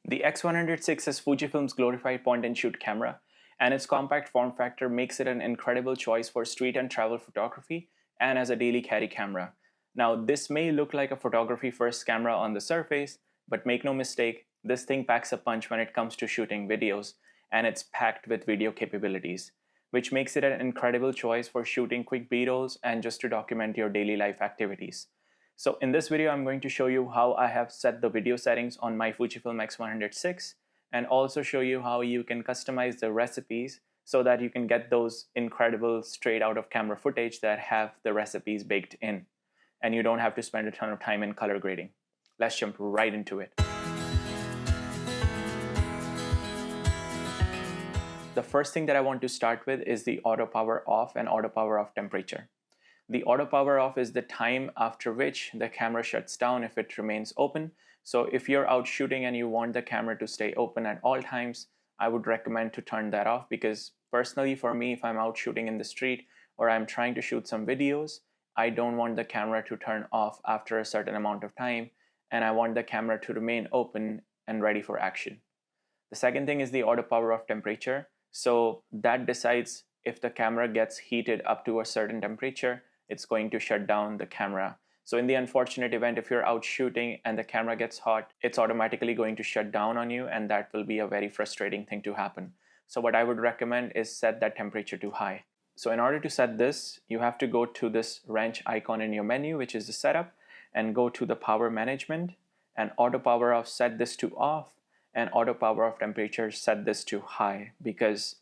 The X106 is Fujifilm's glorified point-and-shoot camera, and its compact form factor makes it an incredible choice for street and travel photography and as a daily carry camera. Now, this may look like a photography-first camera on the surface, but make no mistake, this thing packs a punch when it comes to shooting videos, and it's packed with video capabilities, which makes it an incredible choice for shooting quick B-rolls and just to document your daily life activities. So in this video, I'm going to show you how I have set the video settings on my Fujifilm X106 and also show you how you can customize the recipes so that you can get those incredible straight out of camera footage that have the recipes baked in and you don't have to spend a ton of time in color grading. Let's jump right into it. The first thing that I want to start with is the auto power off and auto power off temperature. The auto power off is the time after which the camera shuts down if it remains open. So if you're out shooting and you want the camera to stay open at all times, I would recommend to turn that off, because personally for me, if I'm out shooting in the street or I'm trying to shoot some videos, I don't want the camera to turn off after a certain amount of time, and I want the camera to remain open and ready for action. The second thing is the auto power off temperature. So that decides if the camera gets heated up to a certain temperature, it's going to shut down the camera. So in the unfortunate event, if you're out shooting and the camera gets hot, it's automatically going to shut down on you, and that will be a very frustrating thing to happen. So what I would recommend is set that temperature to high. So in order to set this, you have to go to this wrench icon in your menu, which is the setup, and go to the power management, and auto power off, set this to off, and auto power off temperature, set this to high, because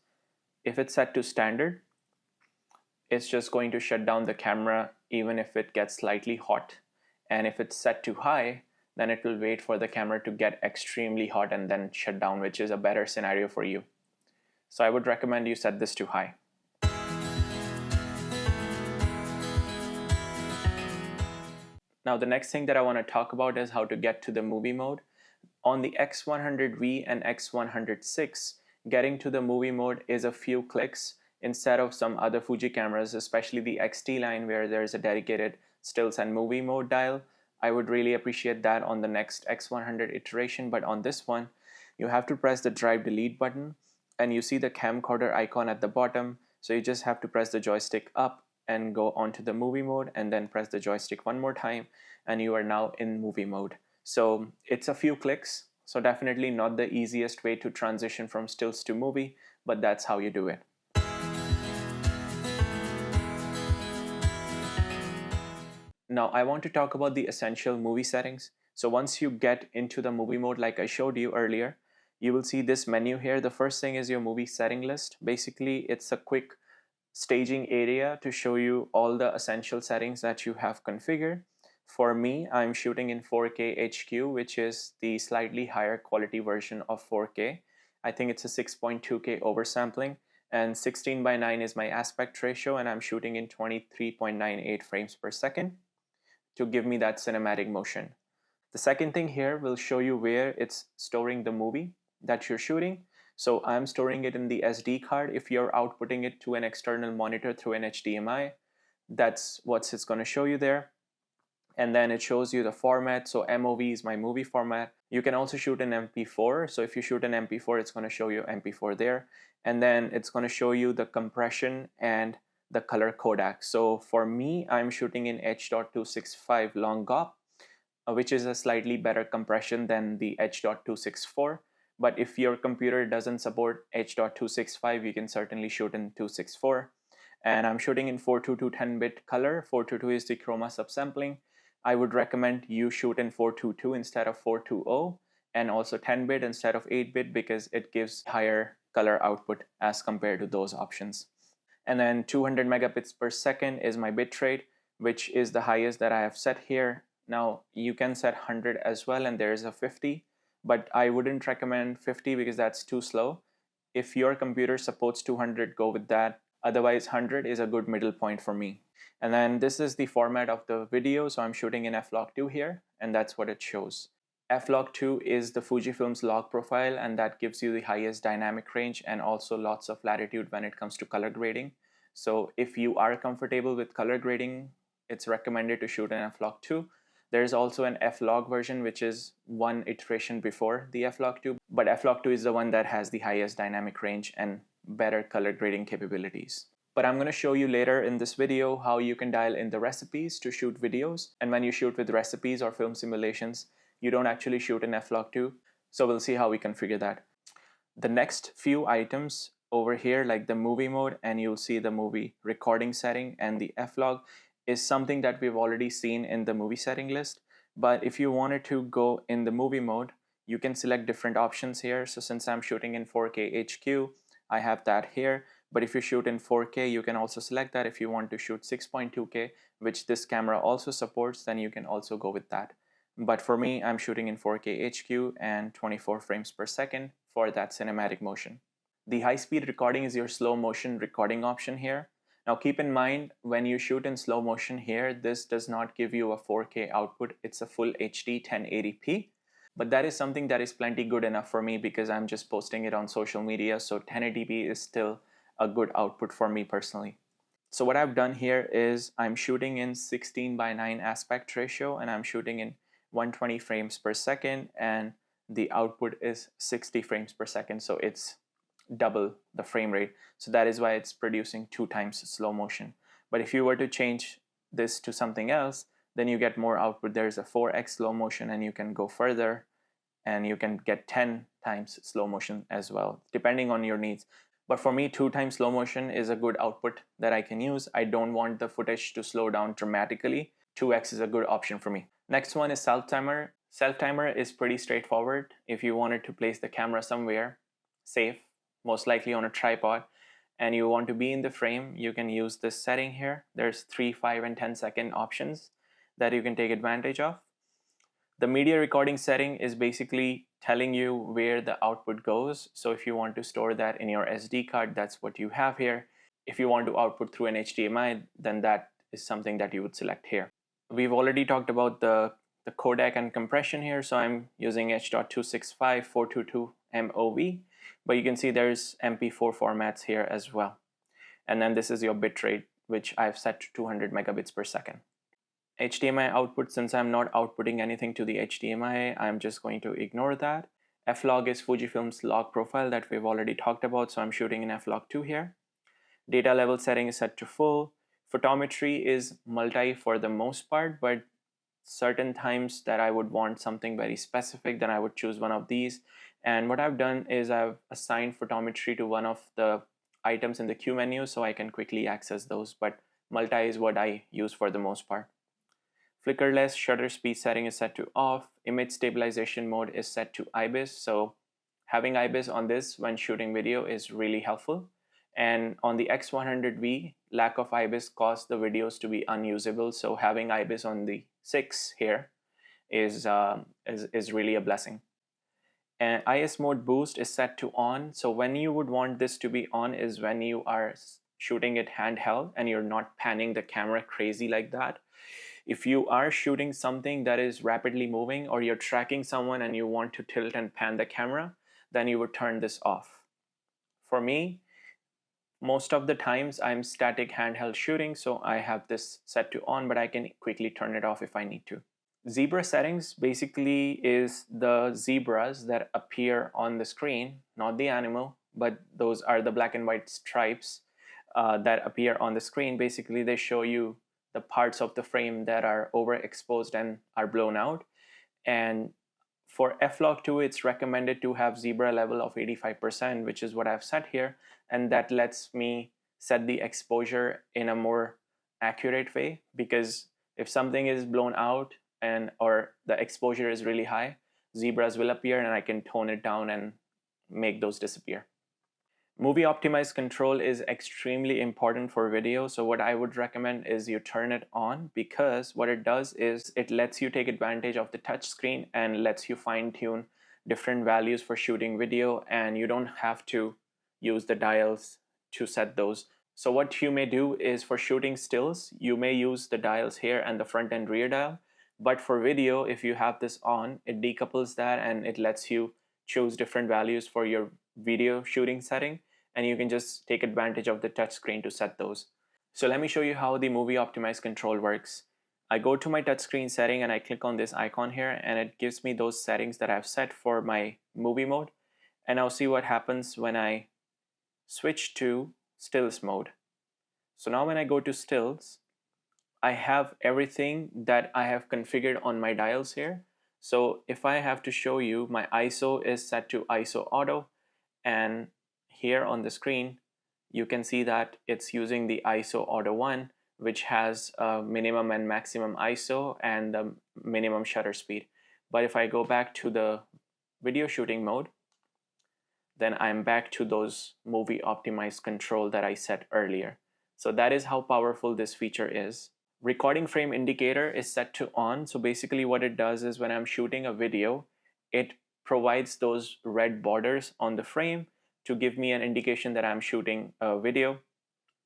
if it's set to standard, it's just going to shut down the camera even if it gets slightly hot. And if it's set to high, then it will wait for the camera to get extremely hot and then shut down, which is a better scenario for you. So I would recommend you set this to high. Now the next thing that I want to talk about is how to get to the movie mode. On the X100V and X106, getting to the movie mode is a few clicks instead of some other Fuji cameras, especially the XT line where there's a dedicated stills and movie mode dial. I would really appreciate that on the next X100 iteration, but on this one, you have to press the drive delete button, and you see the camcorder icon at the bottom. So you just have to press the joystick up and go onto the movie mode, and then press the joystick one more time, and you are now in movie mode. So it's a few clicks, so definitely not the easiest way to transition from stills to movie, but that's how you do it. Now I want to talk about the essential movie settings. So once you get into the movie mode like I showed you earlier, you will see this menu here. The first thing is your movie setting list. Basically, it's a quick staging area to show you all the essential settings that you have configured. For me, I'm shooting in 4K HQ, which is the slightly higher quality version of 4K. I think it's a 6.2K oversampling, and 16:9 is my aspect ratio, and I'm shooting in 23.98 frames per second to give me that cinematic motion. The second thing here will show you where it's storing the movie that you're shooting. So I'm storing it in the SD card. If you're outputting it to an external monitor through an HDMI, that's what it's going to show you there. And then it shows you the format. So MOV is my movie format. You can also shoot an MP4. So if you shoot an MP4, it's going to show you MP4 there. And then it's going to show you the compression and the color Kodak. So for me, I'm shooting in H.265 long GOP, which is a slightly better compression than the H.264. But if your computer doesn't support H.265, you can certainly shoot in 264. And I'm shooting in 422 10-bit color. 422 is the chroma subsampling. I would recommend you shoot in 422 instead of 420, and also 10-bit instead of 8-bit, because it gives higher color output as compared to those options. And then 200 megabits per second is my bitrate, which is the highest that I have set here. Now you can set 100 as well, and there is a 50, but I wouldn't recommend 50 because that's too slow. If your computer supports 200, go with that. Otherwise, 100 is a good middle point for me. And then this is the format of the video. So I'm shooting in f-log2 here, and that's what it shows. f-log2 is the Fujifilm's log profile, and that gives you the highest dynamic range and also lots of latitude when it comes to color grading. So if you are comfortable with color grading, it's recommended to shoot in f-log2. There's also an F-Log version, which is one iteration before the F-Log 2, but F-Log 2 is the one that has the highest dynamic range and better color grading capabilities. But I'm going to show you later in this video how you can dial in the recipes to shoot videos. And when you shoot with recipes or film simulations, you don't actually shoot in F-Log 2. So we'll see how we configure that. The next few items over here, like the movie mode, and you'll see the movie recording setting and the F-Log, is something that we've already seen in the movie setting list. But if you wanted to go in the movie mode, you can select different options here. So since I'm shooting in 4K HQ, I have that here. But if you shoot in 4K, you can also select that. If you want to shoot 6.2K, which this camera also supports, then you can also go with that. But for me, I'm shooting in 4K HQ and 24 frames per second for that cinematic motion. The high-speed recording is your slow motion recording option here. Now keep in mind, when you shoot in slow motion here, this does not give you a 4K output. It's a full HD 1080p. But that is something that is plenty good enough for me because I'm just posting it on social media. So 1080p is still a good output for me personally. So what I've done here is I'm shooting in 16:9 aspect ratio and I'm shooting in 120 frames per second and the output is 60 frames per second. So it's double the frame rate. So that is why it's producing 2 times slow motion. But if you were to change this to something else, then you get more output. There's a 4x slow motion and you can go further and you can get 10 times slow motion as well, depending on your needs. But for me, 2 times slow motion is a good output that I can use. I don't want the footage to slow down dramatically. 2x is a good option for me. Next one is self-timer. Self-timer is pretty straightforward. If you wanted to place the camera somewhere safe, most likely on a tripod, and you want to be in the frame, you can use this setting here. There's 3, 5, and 10-second options that you can take advantage of. The media recording setting is basically telling you where the output goes. So if you want to store that in your SD card, that's what you have here. If you want to output through an HDMI, then that is something that you would select here. We've already talked about the Kodak and compression here. So I'm using H.265 422 MOV. But you can see there's MP4 formats here as well. And then this is your bitrate, which I've set to 200 megabits per second. HDMI output, since I'm not outputting anything to the HDMI, I'm just going to ignore that. F-Log is Fujifilm's log profile that we've already talked about, so I'm shooting in F-Log 2 here. Data level setting is set to full. Photometry is multi for the most part, but certain times that I would want something very specific, then I would choose one of these. And what I've done is I've assigned photometry to one of the items in the queue menu so I can quickly access those, but multi is what I use for the most part. Flickerless shutter speed setting is set to off. Image stabilization mode is set to IBIS. So having IBIS on this when shooting video is really helpful. And on the x100v, lack of IBIS caused the videos to be unusable. So having IBIS on the 6 here is really a blessing. And IS mode boost is set to on. So when you would want this to be on is when you are shooting it handheld and you're not panning the camera crazy like that. If you are shooting something that is rapidly moving or you're tracking someone and you want to tilt and pan the camera, then you would turn this off. For me, most of the times I'm static handheld shooting, so I have this set to on, but I can quickly turn it off if I need to. Zebra settings basically is the zebras that appear on the screen, not the animal, but those are the black and white stripes that appear on the screen. Basically, they show you the parts of the frame that are overexposed and are blown out. And for F-Log 2, it's recommended to have zebra level of 85%, which is what I've set here. And that lets me set the exposure in a more accurate way, because if something is blown out or the exposure is really high, zebras will appear and I can tone it down and make those disappear. Movie optimized control is extremely important for video. So what I would recommend is you turn it on, because what it does is it lets you take advantage of the touch screen and lets you fine tune different values for shooting video, and you don't have to use the dials to set those. So what you may do is for shooting stills, you may use the dials here and the front and rear dial. But for video, if you have this on, it decouples that and it lets you choose different values for your video shooting setting, and you can just take advantage of the touch screen to set those. So let me show you how the movie optimized control works. I go to my touchscreen setting and I click on this icon here, and it gives me those settings that I've set for my movie mode. And I'll see what happens when I switch to stills mode. So now when I go to stills, I have everything that I have configured on my dials here. So if I have to show you, my ISO is set to ISO auto, and here on the screen you can see that it's using the ISO auto 1, which has a minimum and maximum ISO and the minimum shutter speed. But if I go back to the video shooting mode, then I'm back to those movie optimized control that I set earlier. So that is how powerful this feature is. Recording frame indicator is set to on. So basically what it does is when I'm shooting a video, it provides those red borders on the frame to give me an indication that I'm shooting a video.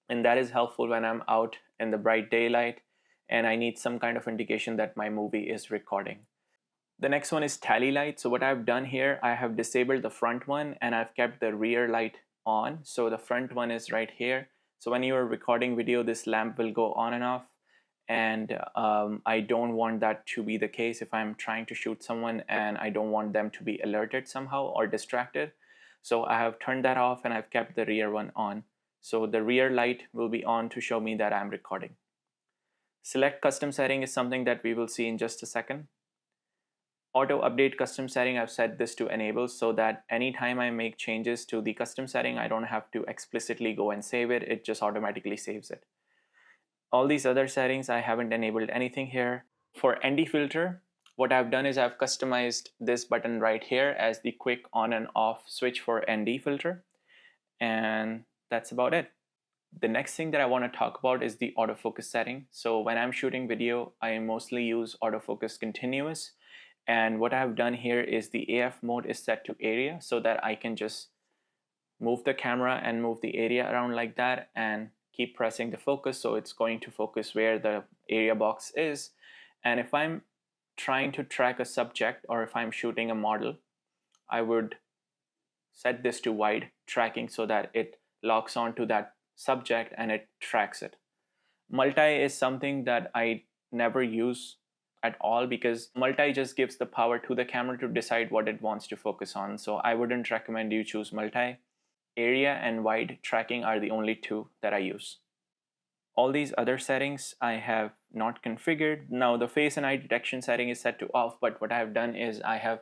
And that is helpful when I'm out in the bright daylight and I need some kind of indication that my movie is recording. The next one is tally light. So what I've done here, I have disabled the front one and I've kept the rear light on. So the front one is right here. So when you are recording video, this lamp will go on and off. And I don't want that to be the case if I'm trying to shoot someone and I don't want them to be alerted somehow or distracted. So I have turned that off and I've kept the rear one on. So the rear light will be on to show me that I'm recording. Select custom setting is something that we will see in just a second. Auto update custom setting, I've set this to enable so that anytime I make changes to the custom setting, I don't have to explicitly go and save it. It just automatically saves it. All these other settings, I haven't enabled anything here. For ND filter, what I've done is I've customized this button right here as the quick on and off switch for ND filter. And that's about it. The next thing that I want to talk about is the autofocus setting. So when I'm shooting video, I mostly use autofocus continuous. And what I've done here is the AF mode is set to area so that I can just move the camera and move the area around like that and keep pressing the focus, so it's going to focus where the area box is. And if I'm trying to track a subject or if I'm shooting a model, I would set this to wide tracking so that it locks onto that subject and it tracks it. Multi is something that I never use at all because multi just gives the power to the camera to decide what it wants to focus on. So I wouldn't recommend you choose multi. Area and wide tracking are the only two that I use. All these other settings I have not configured. Now the face and eye detection setting is set to off, but what I have done is I have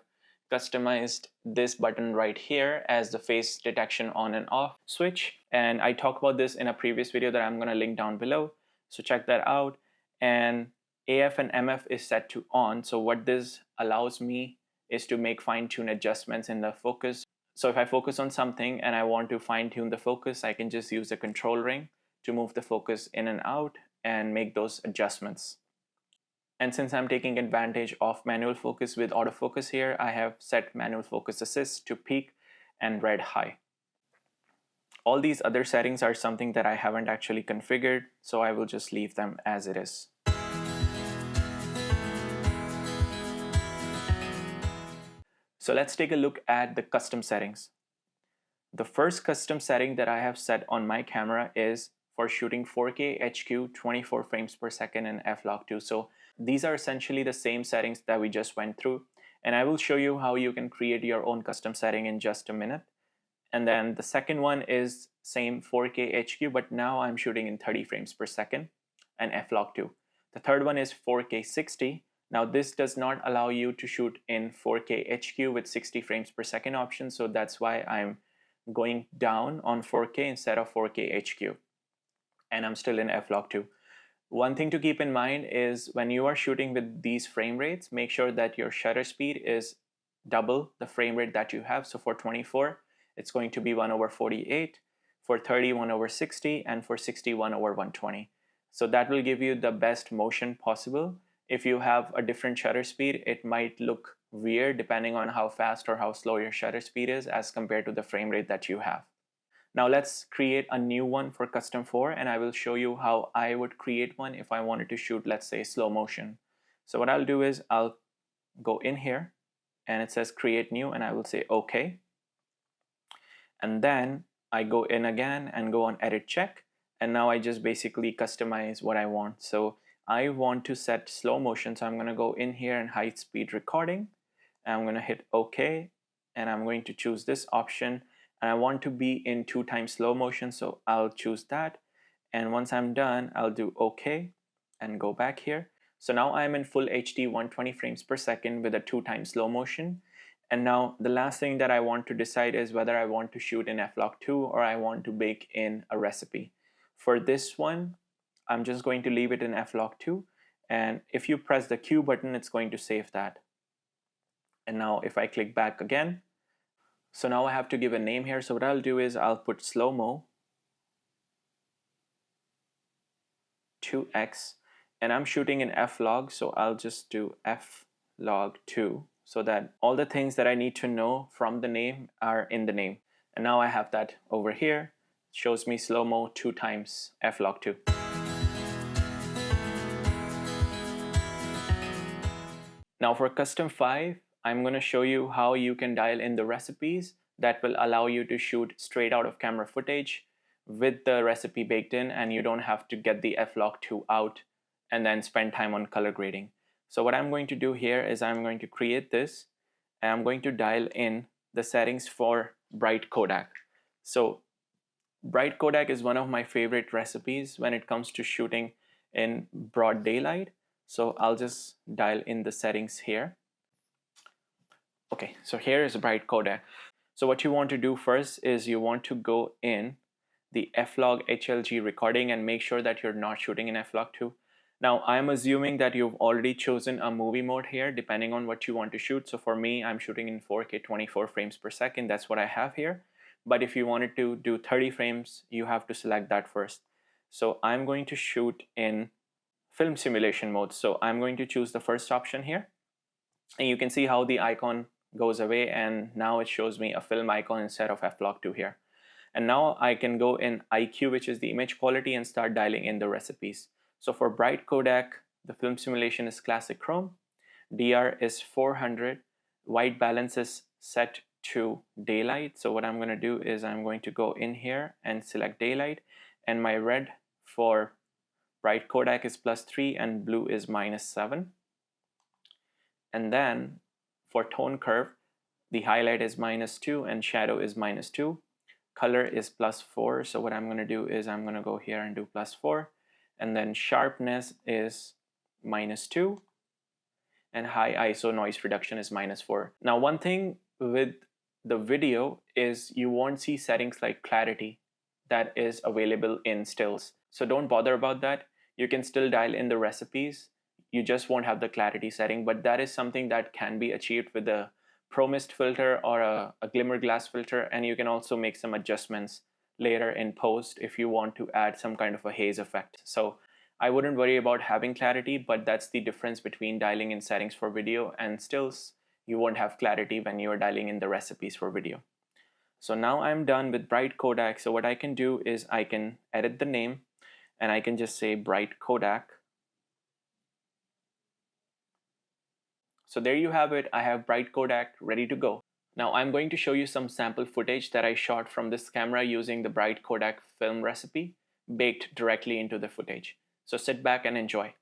customized this button right here as the face detection on and off switch. And I talked about this in a previous video that I'm going to link down below. So check that out. And AF and MF is set to on. So what this allows me is to make fine-tune adjustments in the focus. So if I focus on something and I want to fine-tune the focus, I can just use the control ring to move the focus in and out and make those adjustments. And since I'm taking advantage of manual focus with autofocus here, I have set manual focus assist to peak and red high. All these other settings are something that I haven't actually configured, so I will just leave them as it is. So let's take a look at the custom settings. The first custom setting that I have set on my camera is for shooting 4K HQ 24 frames per second in f-log2. So these are essentially the same settings that we just went through. And I will show you how you can create your own custom setting in just a minute. And then the second one is same 4K HQ, but now I'm shooting in 30 frames per second and f-log2. The third one is 4K 60. Now this does not allow you to shoot in 4K HQ with 60 frames per second option, so that's why I'm going down on 4K instead of 4K HQ. And I'm still in f-log2. One thing to keep in mind is when you are shooting with these frame rates, make sure that your shutter speed is double the frame rate that you have. So for 24, it's going to be 1/48, for 30, 1/60, and for 60, 1/120. So that will give you the best motion possible. If you have a different shutter speed, it might look weird depending on how fast or how slow your shutter speed is as compared to the frame rate that you have. Now let's create a new one for custom 4, and I will show you how I would create one if I wanted to shoot, let's say, slow motion. So what I'll do is I'll go in here and it says create new, and I will say okay. And then I go in again and go on edit check, and now I just basically customize what I want. So I want to set slow motion, so I'm going to go in here and high speed recording. I'm going to hit OK, and I'm going to choose this option, and I want to be in 2x slow motion, so I'll choose that. And once I'm done, I'll do OK and go back here. So now I'm in full HD 120 frames per second with a 2x slow motion. And now the last thing that I want to decide is whether I want to shoot in f-log2 or I want to bake in a recipe. For this one, I'm just going to leave it in f-log2, and if you press the Q button, it's going to save that. And now if I click back again, so now I have to give a name here. So what I'll do is I'll put slow-mo 2x, and I'm shooting in f-log, so I'll just do f-log2 so that all the things that I need to know from the name are in the name. And now I have that over here. It shows me slow-mo 2x f-log2. Now for custom 5, I'm going to show you how you can dial in the recipes that will allow you to shoot straight out of camera footage with the recipe baked in, and you don't have to get the f-log2 out and then spend time on color grading. So what I'm going to do here is I'm going to create this, and I'm going to dial in the settings for Bright Kodak. So Bright Kodak is one of my favorite recipes when it comes to shooting in broad daylight. So I'll just dial in the settings here. Okay, so here is Bright Kodak. So what you want to do first is you want to go in the f-log HLG recording and make sure that you're not shooting in f-log2. Now I'm assuming that you've already chosen a movie mode here depending on what you want to shoot. So for me, I'm shooting in 4K 24 frames per second. That's what I have here. But if you wanted to do 30 frames, you have to select that first. So I'm going to shoot in film simulation mode. So I'm going to choose the first option here. And you can see how the icon goes away, and now it shows me a film icon instead of f-log2 here. And now I can go in IQ, which is the image quality, and start dialing in the recipes. So for Bright Kodak, the film simulation is classic chrome, DR is 400, white balance is set to daylight. So what I'm going to do is I'm going to go in here and select daylight, and my red for Bright Kodak is +3 and blue is -7. And then for tone curve, the highlight is -2 and shadow is -2. Color is +4. So what I'm going to do is I'm going to go here and do +4. And then sharpness is -2. And high ISO noise reduction is -4. Now one thing with the video is you won't see settings like clarity that is available in stills. So don't bother about that. You can still dial in the recipes. You just won't have the clarity setting, but that is something that can be achieved with a Pro Mist filter or a glimmer glass filter, and you can also make some adjustments later in post if you want to add some kind of a haze effect. So I wouldn't worry about having clarity, but that's the difference between dialing in settings for video and stills. You won't have clarity when you're dialing in the recipes for video. So now I'm done with Bright Kodak. So what I can do is I can edit the name, and I can just say Bright Kodak. So there you have it. I have Bright Kodak ready to go. Now I'm going to show you some sample footage that I shot from this camera using the Bright Kodak film recipe baked directly into the footage. So sit back and enjoy.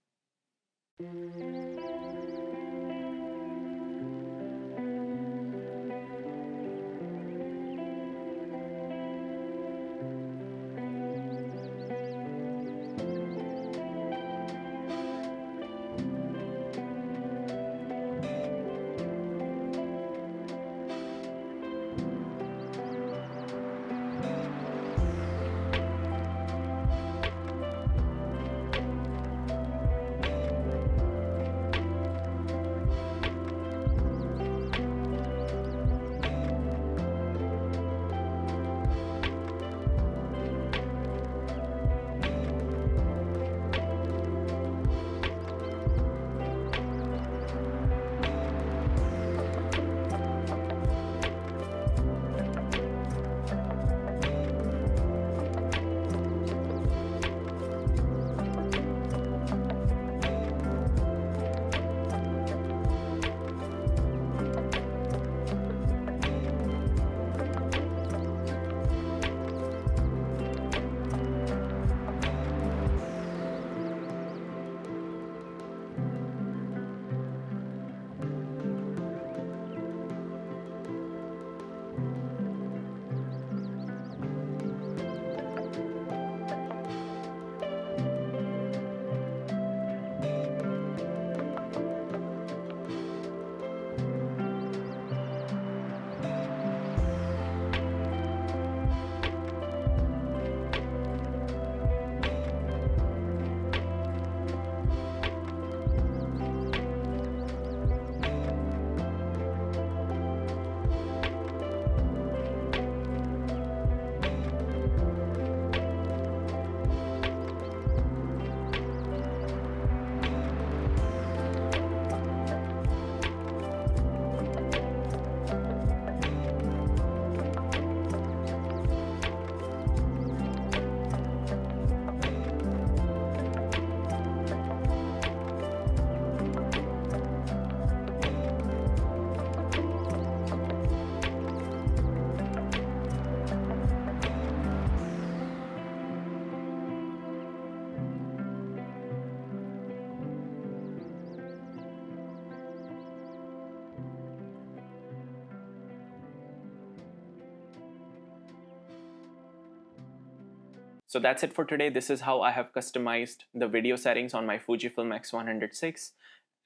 So that's it for today. This is how I have customized the video settings on my Fujifilm X100VI,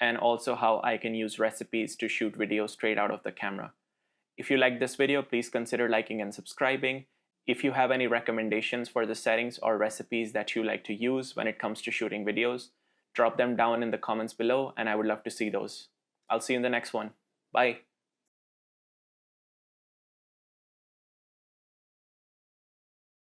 and also how I can use recipes to shoot videos straight out of the camera. If you like this video, please consider liking and subscribing. If you have any recommendations for the settings or recipes that you like to use when it comes to shooting videos, drop them down in the comments below and I would love to see those. I'll see you in the next one. Bye.